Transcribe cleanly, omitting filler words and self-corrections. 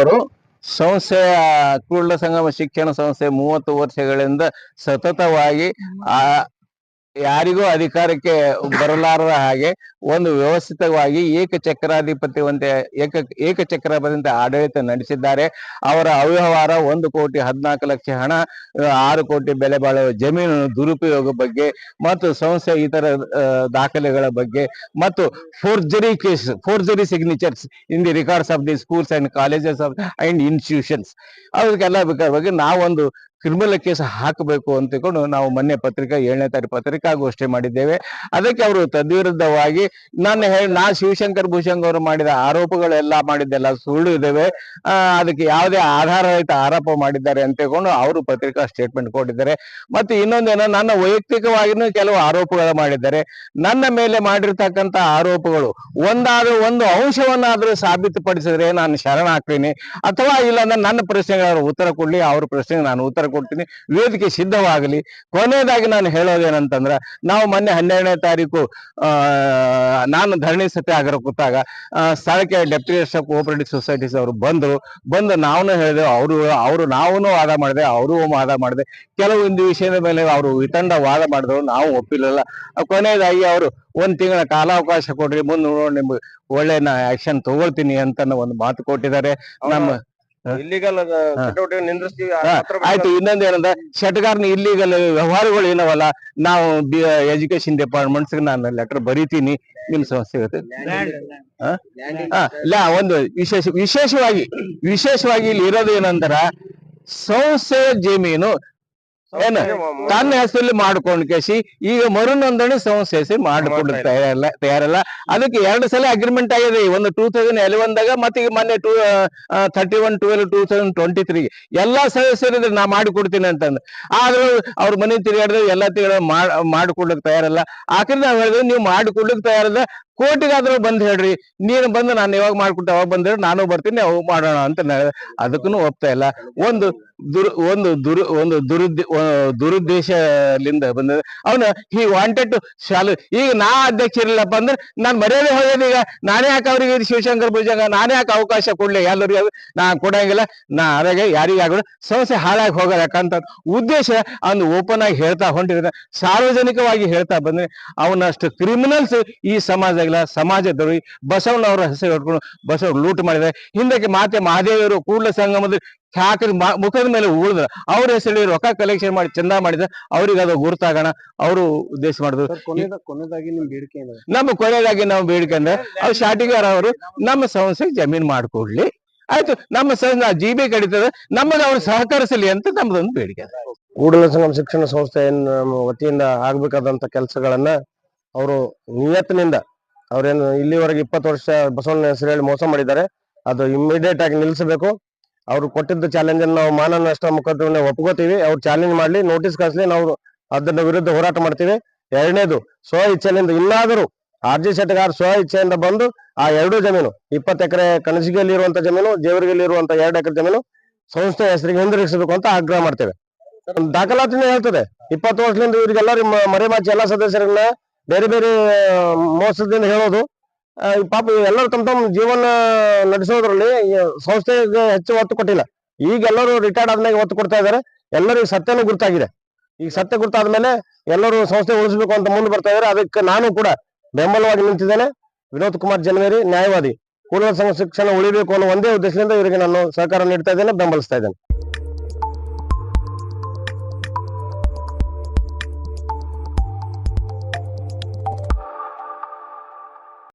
ಅವರು ಸಂಸ್ಥೆಯ ಕೂಡಲ ಸಂಗಮ ಶಿಕ್ಷಣ ಸಂಸ್ಥೆ 30 ವರ್ಷಗಳಿಂದ ಸತತವಾಗಿ ಆ ಯಾರಿಗೂ ಅಧಿಕಾರಕ್ಕೆ ಬರಲಾರದ ಹಾಗೆ ಒಂದು ವ್ಯವಸ್ಥಿತವಾಗಿ ಏಕಚಕ್ರಾಧಿಪತ್ಯವಂತೆ ಆಡಳಿತ ನಡೆಸಿದ್ದಾರೆ. ಅವರ ಅವ್ಯವಹಾರ 1,14,00,000 ಹಣ, 6 ಕೋಟಿ ಬೆಲೆ ಬಾಳುವ ಜಮೀನು ದುರುಪಯೋಗ ಬಗ್ಗೆ ಮತ್ತು ಸಂಸ್ಥೆ ಇತರ ದಾಖಲೆಗಳ ಬಗ್ಗೆ ಮತ್ತು forgery signatures in the records of the schools and colleges and institutions, ಅದಕ್ಕೆಲ್ಲ ಬಗ್ಗೆ ನಾವೊಂದು ಕ್ರಿಮಿನಲ್ ಕೇಸ್ ಹಾಕಬೇಕು ಅಂತಕೊಂಡು ನಾವು ಮೊನ್ನೆ 7ನೇ ತಾರೀಕು ಪತ್ರಿಕಾಗೋಷ್ಠಿ ಮಾಡಿದ್ದೇವೆ. ಅದಕ್ಕೆ ಅವರು ತದ್ವಿರುದ್ಧವಾಗಿ ನಾ ಶಿವಶಂಕರ್ ಭೂಷಂಗ್ ಅವರು ಮಾಡಿದ ಆರೋಪಗಳೆಲ್ಲ ಮಾಡಿದ್ದೆಲ್ಲ ಸುಳ್ಳು ಇದ್ದೇವೆ, ಅದಕ್ಕೆ ಯಾವುದೇ ಆಧಾರರಹಿತ ಆರೋಪ ಮಾಡಿದ್ದಾರೆ ಅಂತಕೊಂಡು ಅವರು ಪತ್ರಿಕಾ ಸ್ಟೇಟ್ಮೆಂಟ್ ಕೊಟ್ಟಿದ್ದಾರೆ. ಮತ್ತೆ ಇನ್ನೊಂದೇನೋ ನನ್ನ ವೈಯಕ್ತಿಕವಾಗಿನೂ ಕೆಲವು ಆರೋಪಗಳು ಮಾಡಿದ್ದಾರೆ. ನನ್ನ ಮೇಲೆ ಮಾಡಿರ್ತಕ್ಕಂಥ ಆರೋಪಗಳು ಒಂದು ಅಂಶವನ್ನಾದ್ರೂ ಸಾಬೀತುಪಡಿಸಿದ್ರೆ ನಾನು ಶರಣಾಗ್ತೀನಿ, ಅಥವಾ ಇಲ್ಲ ನನ್ನ ಪ್ರಶ್ನೆಗೆ ಅವರು ಉತ್ತರ ಕೊಡ್ಲಿ, ಅವ್ರ ಪ್ರಶ್ನೆಗೆ ನಾನು ಉತ್ತರ ಕೊಡ್ತೀನಿ, ವೇದಿಕೆ ಸಿದ್ಧವಾಗಲಿ. ಕೊನೆಯದಾಗಿ ನಾನು ಹೇಳೋದೇನಂತಂದ್ರೆ, ನಾವು ಮೊನ್ನೆ 12ನೇ ತಾರೀಕು ನಾನು ಧರಣಿ ಸತ್ಯಾಗ್ರಹ ಕೂತಾಗ ಸ್ಥಳಕ್ಕೆ ಡೆಪ್ಟಿ ಆಫ್ ಕೋಆಪರೇಟಿವ್ ಸೊಸೈಟೀಸ್ ಅವರು ಬಂದು ನಾವು ಹೇಳಿದೆವು, ಅವರು ನಾವು ವಾದ ಮಾಡಿದೆ, ಅವರು ವಾದ ಮಾಡಿದೆ. ಕೆಲವೊಂದು ವಿಷಯದ ಮೇಲೆ ಅವರು ವಿತಂಡ ವಾದ ಮಾಡಿದ್ರು, ನಾವು ಒಪ್ಪಿಲ್ಲ. ಕೊನೆಯದಾಗಿ ಅವರು 1 ತಿಂಗಳ ಕಾಲಾವಕಾಶ ಕೊಡ್ರಿ, ಮುಂದೆ ನೋಡೋಣ, ನಿಮ್ಗೆ ಒಳ್ಳೆ ಆಕ್ಷನ್ ತಗೊಳ್ತೀನಿ ಅಂತ ಒಂದು ಮಾತು ಕೊಟ್ಟಿದ್ದಾರೆ. ನಮ್ಮ ಇಲ್ಲಿಗಲ್ ನಿಂದ್ರಿಸ್ತೀವಿ. ಆಯ್ತು, ಇನ್ನೊಂದೇನಂದ್ರೆ ಶಟಗಾರ್ನ ಇಲ್ಲಿಗಲ್ ವ್ಯವಹಾರಗಳು ಏನವಲ್ಲ, ನಾವು ಎಜುಕೇಶನ್ ಡಿಪಾರ್ಟ್ಮೆಂಟ್ಸ್ ನಾನು ಲೆಟರ್ ಬರೀತೀನಿ, ನಿಮ್ ಸಂಸ್ಥೆ ಒಂದು ವಿಶೇಷವಾಗಿ ಇಲ್ಲಿ ಇರೋದು ಏನಂದ್ರ, ಸಂಸ್ಥೆಯ ಜಮೀನು ತನ್ನ ಹೆಸರಲ್ಲಿ ಮಾಡ್ಕೊಂಡು ಕೇಸಿ ಈಗ ಮರುನೋಂದಣಿ ಸಂಸ್ಥೆ ಹೆಸರು ಮಾಡಿಕೊಂಡು ತಯಾರಲ್ಲ. ಅದಕ್ಕೆ 2 ಸಲ ಅಗ್ರಿಮೆಂಟ್ ಆಗಿದೆ, ಒಂದು 2011 ಮತ್ತೆ ಈಗ ಮೊನ್ನೆ 31/12/2023 ಎಲ್ಲಾ ಸದಸ್ಯರಿದ್ರೆ ನಾ ಮಾಡಿಕೊಡ್ತೀನಿ ಅಂತಂದ್ರೆ, ಆದ್ರೂ ಅವ್ರ ಮನೆ ತಿರುಗಾಡಿದ್ರೆ ಎಲ್ಲ ಮಾಡಿಕೊಡ್ಲಿಕ್ಕೆ ತಯಾರಲ್ಲ. ಆಖರಿ ನಾವ್ ಹೇಳಿದ್ರೆ, ನೀವು ಮಾಡಿಕೊಡ್ಲಿಕ್ಕೆ ತಯಾರದ ಕೋರ್ಟಿಗಾದ್ರೂ ಬಂದ್ ಹೇಳ್ರಿ, ನೀನು ಬಂದು ನಾನು ಯಾವಾಗ ಮಾಡ್ಕೊಟ್ಟು ಅವಾಗ ಬಂದ್ರೆ ನಾನು ಬರ್ತೀನಿ, ಅವಾಗ ಮಾಡೋಣ ಅಂತ ಅದಕ್ಕೂ ಒಪ್ತಾ ಇಲ್ಲ. ಒಂದು ದುರುದ್ದೇಶದಿಂದ ಬಂದ ಅವನು ಹಿ ವಾಂಟೆಡ್ ಟು ಶಾಲು. ಈಗ ನಾ ಅಧ್ಯಕ್ಷರಿಲ್ಲಪ್ಪ ಅಂದ್ರೆ ನಾನು ಮರ್ಯಾದೆ ಹೋಗೋದು, ಈಗ ನಾನೇ ಯಾಕೆ ಅವ್ರಿಗೆ ಶಿವಶಂಕರ್ ಭುಜಂಗ ನಾನೇ ಯಾಕೆ ಅವಕಾಶ ಕೊಡ್ಲಿ, ಎಲ್ಲರಿಗೂ ನಾ ಕೊಡಂಗಿಲ್ಲ. ನಾ ಅದಾಗೆ ಯಾರಿಗಾಗ ಸಂಸ್ಥೆ ಹಾಳಾಗಿ ಹೋಗೋದು ಯಾಕಂತ ಉದ್ದೇಶ ಅವನು ಓಪನ್ ಆಗಿ ಹೇಳ್ತಾ ಹೊಂಟಿದ್ರೆ, ಸಾರ್ವಜನಿಕವಾಗಿ ಹೇಳ್ತಾ ಬಂದ್ರೆ, ಅವನಷ್ಟು ಕ್ರಿಮಿನಲ್ಸ್ ಈ ಸಮಾಜದವರು ಬಸವಣ್ಣವರ ಹೆಸರು ಹಿಡ್ಕೊಂಡು ಬಸವ ಲೂಟ್ ಮಾಡಿದ್ದಾರೆ. ಹಿಂದಕ್ಕೆ ಮಾತೆ ಮಹಾದೇವರು ಕೂಡಲ ಸಂಗಮದ ಹಾಕಿದ ಮುಖದ ಮೇಲೆ ಉಳಿದ್ರು, ಅವ್ರ ಹೆಸರು ರೊಕ್ಕ ಕಲೆಕ್ಷನ್ ಮಾಡಿ ಚಂದ ಮಾಡಿದ್ರೆ ಅವ್ರಿಗೆ ಅದು ಗುರುತಾಗೋಣ ಅವರು ಉದ್ದೇಶ ಮಾಡಿದ್ರು. ಕೊನೆಯದಾಗಿ ನಿಮ್ ಬೇಡಿಕೆ ಕೊನೆಯದಾಗಿ ನಾವು ಬೇಡಿಕೆ ಅಂದ್ರೆ, ಅವ್ರು ಶಾಟಿಗಾರ ಅವರು ನಮ್ಮ ಸಂಸ್ಥೆಗೆ ಜಮೀನು ಮಾಡಿಕೊಡ್ಲಿ, ಆಯ್ತು, ನಮ್ಮ ಸಂಸ್ಥೆ GB ಕಡಿತದ, ನಮಗೆ ಅವ್ರು ಸಹಕರಿಸಲಿ ಅಂತ ನಮ್ದೊಂದು ಬೇಡಿಕೆ. ಕೂಡಲ ಸಂಗಮ ಶಿಕ್ಷಣ ಸಂಸ್ಥೆ ವತಿಯಿಂದ ಆಗ್ಬೇಕಾದಂತ ಕೆಲಸಗಳನ್ನ ಅವರು ನಿಯತ್ತಿನಿಂದ, ಅವ್ರೇನು ಇಲ್ಲಿವರೆಗೆ 20 ವರ್ಷ ಬಸವಣ್ಣ ಹೆಸರು ಹೇಳಿ ಮೋಸ ಮಾಡಿದ್ದಾರೆ, ಅದು ಇಮಿಡಿಯೇಟ್ ಆಗಿ ನಿಲ್ಲಿಸಬೇಕು. ಅವ್ರು ಕೊಟ್ಟಿದ್ದ ಚಾಲೆಂಜ್ ಅನ್ನು ನಾವು ಮಾನ ನಷ್ಟ ಮುಖಾಂತರ ಒಪ್ಕೋತೀವಿ. ಅವ್ರು ಚಾಲೆಂಜ್ ಮಾಡ್ಲಿ, ನೋಟಿಸ್ ಕಳಿಸ್ಲಿ, ನಾವು ಅದನ್ನ ವಿರುದ್ಧ ಹೋರಾಟ ಮಾಡ್ತೀವಿ. 2ನೇದು, ಸ್ವ ಇಚ್ಛೆಯಿಂದ ಇನ್ನಾದರೂ RG ಶೆಟ್ಟಗಾರ್ ಸ್ವ ಇಚ್ಛೆಯಿಂದ ಬಂದು ಆ 2 ಜಮೀನು 20 ಎಕರೆ ಕಣಜಿಗೆಯಲ್ಲಿ ಇರುವಂತ ಜಮೀನು, ಜೇವರ್ಗಿಯಲ್ಲಿ ಇರುವಂತ 2 ಎಕರೆ ಜಮೀನು ಸಂಸ್ಥೆ ಹೆಸರಿಗೆ ಹಿಂದಿರುಗಿಸಬೇಕು ಅಂತ ಆಗ್ರಹ ಮಾಡ್ತೇವೆ. ದಾಖಲಾತಿನೇ ಹೇಳ್ತದೆ, 20 ವರ್ಷದಿಂದ ಇವ್ರಿಗೆಲ್ಲರೂ ಮರೆಮಾಚಿ ಎಲ್ಲಾ ಸದಸ್ಯರನ್ನ ಬೇರೆ ಬೇರೆ ಮೋಸದಿಂದ ಹೇಳೋದು. ಪಾಪ ಎಲ್ಲರೂ ತಮ್ಮ ಜೀವನ ನಡೆಸೋದ್ರಲ್ಲಿ ಸಂಸ್ಥೆಗೆ ಹೆಚ್ಚು ಒತ್ತು ಕೊಟ್ಟಿಲ್ಲ. ಈಗ ಎಲ್ಲರೂ ರಿಟೈರ್ಡ್ ಆದ್ಮೇಲೆ ಒತ್ತು ಕೊಡ್ತಾ ಇದಾರೆ. ಎಲ್ಲರಿಗೂ ಸತ್ಯನೂ ಗುರ್ತಾಗಿದೆ. ಈಗ ಸತ್ಯ ಗುರ್ತಾದ್ಮೇಲೆ ಎಲ್ಲರೂ ಸಂಸ್ಥೆ ಉಳಿಸ್ಬೇಕು ಅಂತ ಮುಂದೆ ಬರ್ತಾ ಇದಾರೆ. ಅದಕ್ಕೆ ನಾನು ಕೂಡ ಬೆಂಬಲವಾಗಿ ನಿಂತಿದ್ದೇನೆ. ವಿನೋದ್ ಕುಮಾರ್ ಜನ್ವೇರಿ, ನ್ಯಾಯವಾದಿ, ಕೂಡಲ ಸಂಘ ಶಿಕ್ಷಣ ಉಳಿಬೇಕು ಅನ್ನೋ ಒಂದೇ ಉದ್ದೇಶದಿಂದ ಇವರಿಗೆ ನಾನು ಸಹಕಾರ ನೀಡ್ತಾ ಇದ್ದೇನೆ, ಬೆಂಬಲಿಸ್ತಾ ಇದ್ದೇನೆ.